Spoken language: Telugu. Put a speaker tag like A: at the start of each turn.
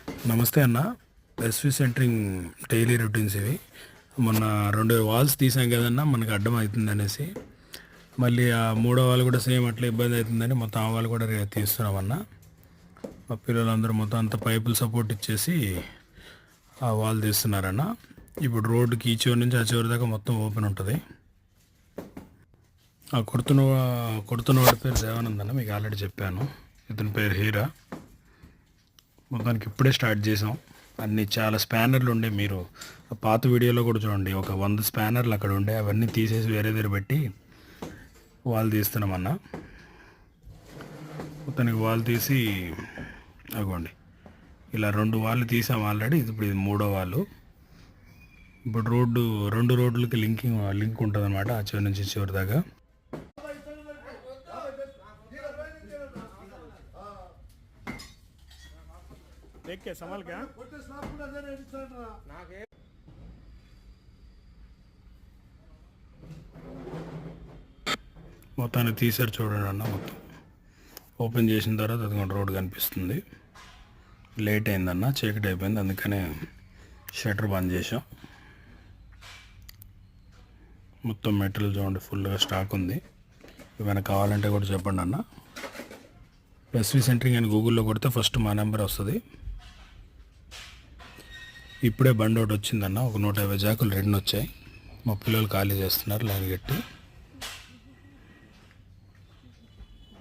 A: నమస్తే అన్న. ఎస్వి సెంటరింగ్ డైలీ రొటీన్స్ ఇవి. మొన్న 2 వాల్స్ తీసాం కదన్నా, మనకు అడ్డం అవుతుంది అనేసి మళ్ళీ ఆ మూడో వాల్ కూడా సేమ్ అట్లా ఇబ్బంది అవుతుందని మొత్తం ఆ వాళ్ళు కూడా తీస్తున్నామన్నా. మా పిల్లలందరూ మొత్తం అంతా పైపులు సపోర్ట్ ఇచ్చేసి ఆ వాల్ తీస్తున్నారన్న. ఇప్పుడు రోడ్డుకి ఈ చివరి నుంచి ఆ చివరి దాకా మొత్తం ఓపెన్ ఉంటుంది. ఆ కొడుతున్నవాడి పేరు దేవానంద్ అన్న, మీకు ఆల్రెడీ చెప్పాను. ఇతని పేరు హీరా. మొత్తానికి ఇప్పుడే స్టార్ట్ చేసాం. అన్నీ చాలా స్పానర్లు ఉండే, మీరు పాత వీడియోలో కూడా చూడండి, ఒక 100 స్పానర్లు అక్కడ ఉండే, అవన్నీ తీసేసి వేరే దగ్గర పెట్టి వాల్ తీస్తున్నామన్నా. మొత్తానికి వాల్ తీసి అగోండి ఇలా 2 వాళ్ళు తీసాం ఆల్రెడీ. ఇప్పుడు ఇది 3వ వాళ్ళు. ఇప్పుడు 2 రోడ్లకి లింక్ ఉంటుంది అనమాట, ఆ చివరి నుంచి చివరి దాకా. మొత్తాన్ని తీసారు చూడండి అన్న. మొత్తం ఓపెన్ చేసిన తర్వాత అది రోడ్ కనిపిస్తుంది. లేట్ అయిందన్న, చీకటి అయిపోయింది, అందుకనే షట్టర్ బంద్ చేసాం. మొత్తం మెటీరియల్ చూడండి, ఫుల్గా స్టాక్ ఉంది. ఏమైనా కావాలంటే కూడా చెప్పండి అన్న. ఎస్వి సెంటరింగ్ అని గూగుల్లో కొడితే ఫస్ట్ మా నెంబర్ వస్తుంది. ఇప్పుడే బండి ఒకటి వచ్చిందన్న, ఒక 150 జాకులు 2 వచ్చాయి. మా పిల్లలు ఖాళీ చేస్తున్నారు లైన్ కట్టి.